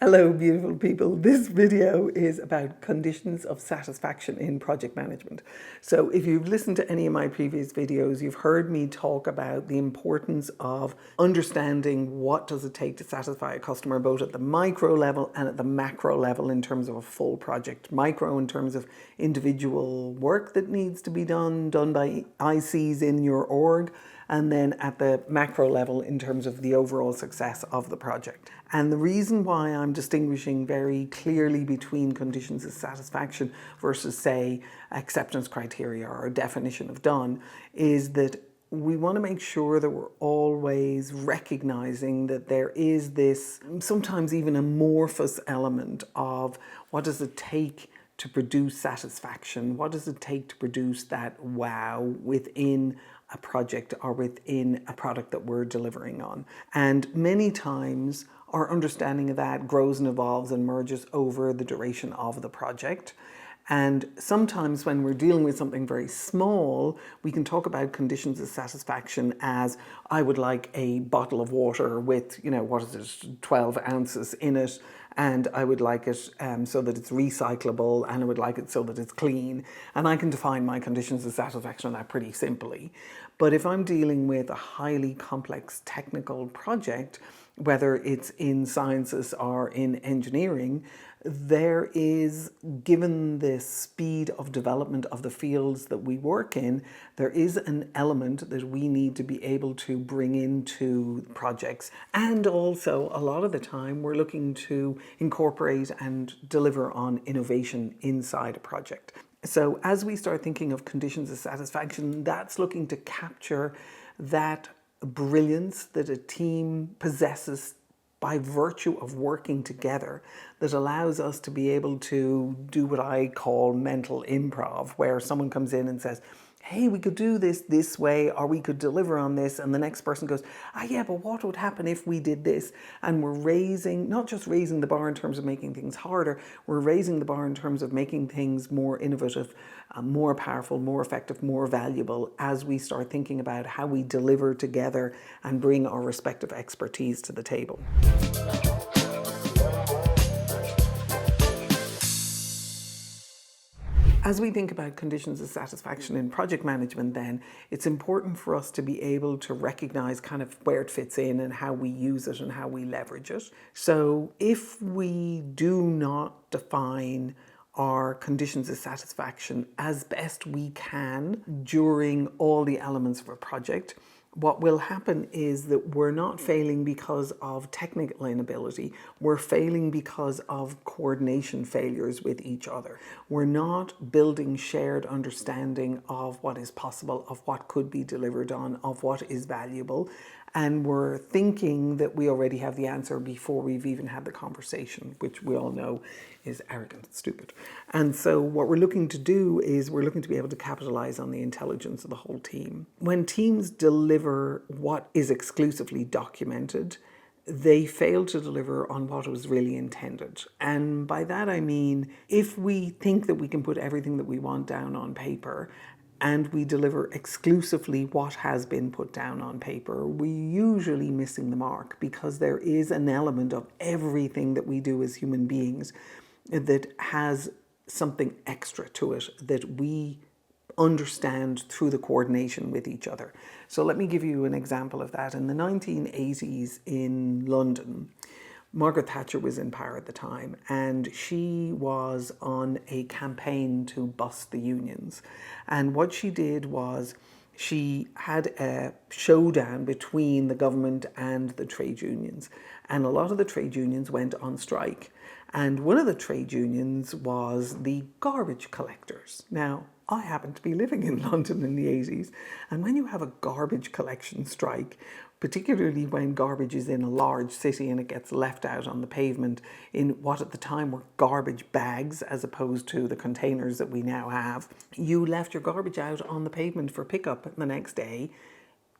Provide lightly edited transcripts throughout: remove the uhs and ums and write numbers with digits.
Hello, beautiful people. This video is about conditions of satisfaction in project management. So if you've listened to any of my previous videos, you've heard me talk about the importance of understanding what does it take to satisfy a customer, both at the micro level and at the macro level in terms of a full project. Micro in terms of individual work that needs to be done by ICs in your org, and then at the macro level in terms of the overall success of the project. And the reason why I'm distinguishing very clearly between conditions of satisfaction versus, say, acceptance criteria or a definition of done is that we want to make sure that we're always recognizing that there is this sometimes even amorphous element of what does it take to produce satisfaction? What does it take to produce that wow within a project or within a product that we're delivering on? And many times our understanding of that grows and evolves and merges over the duration of the project. And sometimes when we're dealing with something very small, we can talk about conditions of satisfaction as, I would like a bottle of water with, 12 ounces in it, and I would like it so that it's recyclable, and I would like it so that it's clean. And I can define my conditions of satisfaction on that pretty simply. But if I'm dealing with a highly complex technical project, whether it's in sciences or in engineering, there is, given the speed of development of the fields that we work in, there is an element that we need to be able to bring into projects. And also, a lot of the time, we're looking to incorporate and deliver on innovation inside a project. So as we start thinking of conditions of satisfaction, that's looking to capture that brilliance that a team possesses by virtue of working together, that allows us to be able to do what I call mental improv, where someone comes in and says, hey, we could do this way, or we could deliver on this, and the next person goes, yeah, but what would happen if we did this? And we're not just raising the bar in terms of making things harder, we're raising the bar in terms of making things more innovative, more powerful, more effective, more valuable as we start thinking about how we deliver together and bring our respective expertise to the table. As we think about conditions of satisfaction in project management, then it's important for us to be able to recognize kind of where it fits in and how we use it and how we leverage it. So if we do not define our conditions of satisfaction as best we can during all the elements of a project, what will happen is that we're not failing because of technical inability. We're failing because of coordination failures with each other. We're not building shared understanding of what is possible, of what could be delivered on, of what is valuable. And we're thinking that we already have the answer before we've even had the conversation, which we all know is arrogant and stupid. And so what we're looking to do is we're looking to be able to capitalize on the intelligence of the whole team. When teams deliver what is exclusively documented, they fail to deliver on what was really intended. And by that I mean, if we think that we can put everything that we want down on paper and we deliver exclusively what has been put down on paper, we're usually missing the mark, because there is an element of everything that we do as human beings that has something extra to it that we understand through the coordination with each other. So let me give you an example of that. In the 1980s in London, Margaret Thatcher was in power at the time, and she was on a campaign to bust the unions. And what she did was she had a showdown between the government and the trade unions. And a lot of the trade unions went on strike. And one of the trade unions was the garbage collectors. Now, I happened to be living in London in the 80s, and when you have a garbage collection strike, particularly when garbage is in a large city and it gets left out on the pavement in what at the time were garbage bags as opposed to the containers that we now have, you left your garbage out on the pavement for pickup the next day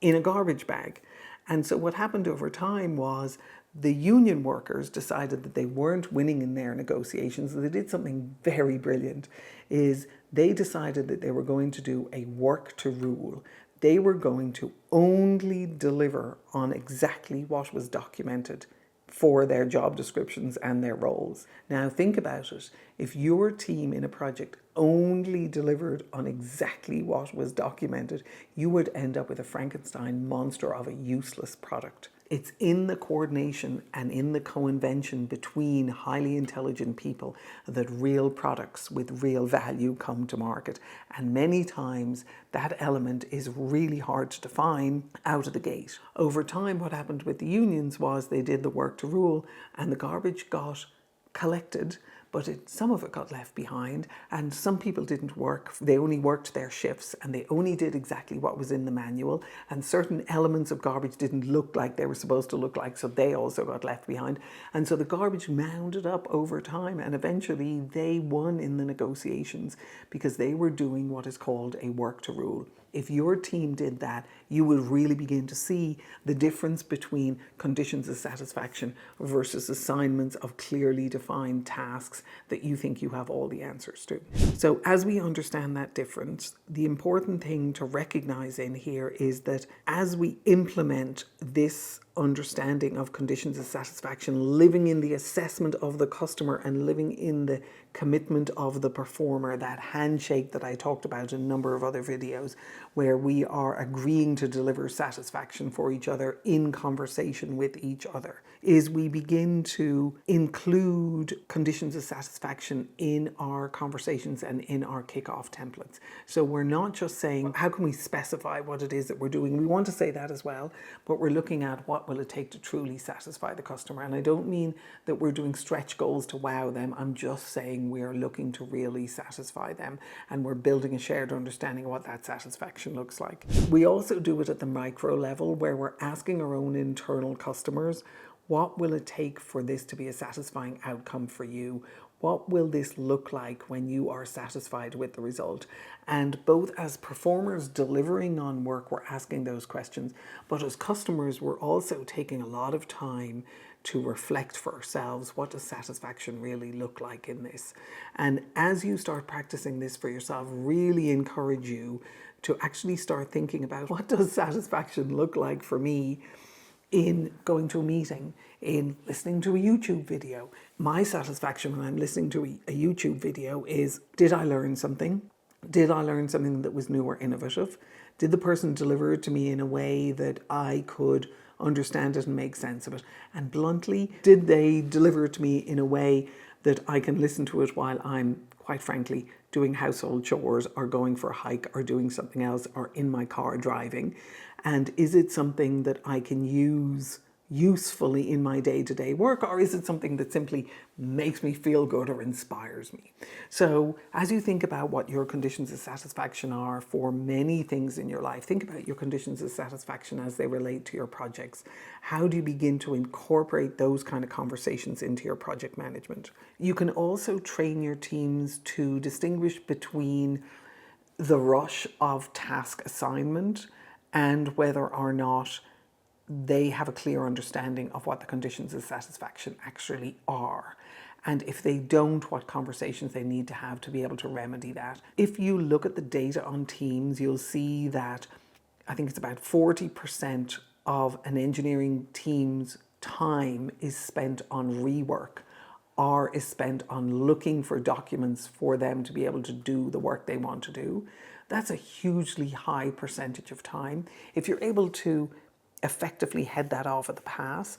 in a garbage bag. And so what happened over time was the union workers decided that they weren't winning in their negotiations. They did something very brilliant, is they decided that they were going to do a work to rule. They were going to only deliver on exactly what was documented for their job descriptions and their roles. Now think about it. If your team in a project only delivered on exactly what was documented, you would end up with a Frankenstein monster of a useless product. It's in the coordination and in the co-invention between highly intelligent people that real products with real value come to market. And many times that element is really hard to define out of the gate. Over time, what happened with the unions was they did the work to rule and the garbage got collected, but some of it got left behind, and some people didn't work. They only worked their shifts and they only did exactly what was in the manual, and certain elements of garbage didn't look like they were supposed to look like, so they also got left behind. And so the garbage mounded up over time, and eventually they won in the negotiations because they were doing what is called a work to rule. If your team did that, you would really begin to see the difference between conditions of satisfaction versus assignments of clearly defined tasks that you think you have all the answers to. So as we understand that difference, the important thing to recognize in here is that as we implement this understanding of conditions of satisfaction, living in the assessment of the customer and living in the commitment of the performer, that handshake that I talked about in a number of other videos, where we are agreeing to deliver satisfaction for each other in conversation with each other, is we begin to include conditions of satisfaction in our conversations and in our kickoff templates. So we're not just saying, how can we specify what it is that we're doing? We want to say that as well, but we're looking at what will it take to truly satisfy the customer. And I don't mean that we're doing stretch goals to wow them. I'm just saying we're looking to really satisfy them, and we're building a shared understanding of what that satisfaction looks like. We also do it at the micro level, where we're asking our own internal customers, what will it take for this to be a satisfying outcome for you? What will this look like when you are satisfied with the result? And both as performers delivering on work, we're asking those questions, but as customers, we're also taking a lot of time to reflect for ourselves, what does satisfaction really look like in this? And as you start practicing this for yourself, really encourage you to actually start thinking about, what does satisfaction look like for me in going to a meeting, in listening to a YouTube video. My satisfaction when I'm listening to a YouTube video is, did I learn something? Did I learn something that was new or innovative? Did the person deliver it to me in a way that I could understand it and make sense of it? And bluntly, did they deliver it to me in a way that I can listen to it while I'm, quite frankly, doing household chores or going for a hike or doing something else or in my car driving? And is it something that I can use usefully in my day-to-day work, or is it something that simply makes me feel good or inspires me? So as you think about what your conditions of satisfaction are for many things in your life, think about your conditions of satisfaction as they relate to your projects. How do you begin to incorporate those kind of conversations into your project management? You can also train your teams to distinguish between the rush of task assignment and whether or not they have a clear understanding of what the conditions of satisfaction actually are. And if they don't, what conversations they need to have to be able to remedy that. If you look at the data on teams, you'll see that I think it's about 40% of an engineering team's time is spent on rework, or is spent on looking for documents for them to be able to do the work they want to do. That's a hugely high percentage of time. If you're able to effectively head that off at the pass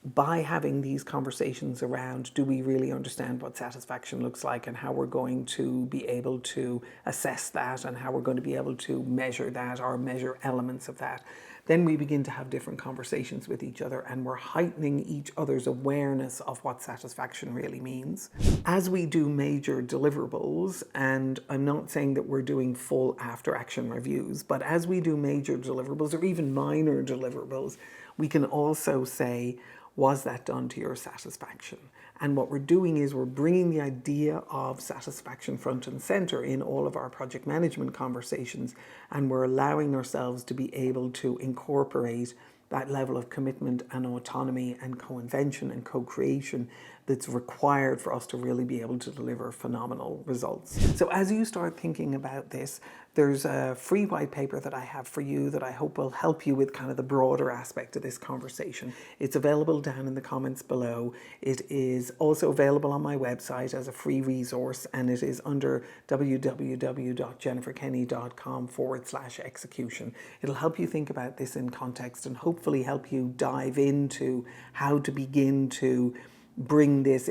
by having these conversations around, do we really understand what satisfaction looks like and how we're going to be able to assess that and how we're going to be able to measure that or measure elements of that, then we begin to have different conversations with each other, and we're heightening each other's awareness of what satisfaction really means. As we do major deliverables, and I'm not saying that we're doing full after action reviews, but as we do major deliverables or even minor deliverables, we can also say, was that done to your satisfaction? And what we're doing is we're bringing the idea of satisfaction front and center in all of our project management conversations, and we're allowing ourselves to be able to incorporate that level of commitment and autonomy and co-invention and co-creation that's required for us to really be able to deliver phenomenal results. So as you start thinking about this, there's a free white paper that I have for you that I hope will help you with kind of the broader aspect of this conversation. It's available down in the comments below. It is also available on my website as a free resource, and it is under www.jenniferkenny.com/execution. It'll help you think about this in context and hopefully help you dive into how to begin to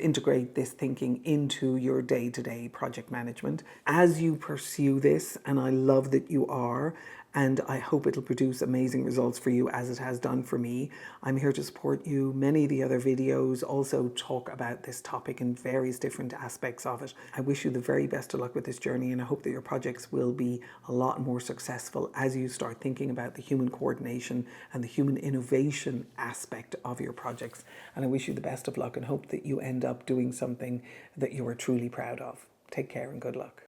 integrate this thinking into your day-to-day project management. As you pursue this, and I love that you are, and I hope it'll produce amazing results for you as it has done for me. I'm here to support you. Many of the other videos also talk about this topic in various different aspects of it. I wish you the very best of luck with this journey, and I hope that your projects will be a lot more successful as you start thinking about the human coordination and the human innovation aspect of your projects. And I wish you the best of luck and hope that you end up doing something that you are truly proud of. Take care and good luck.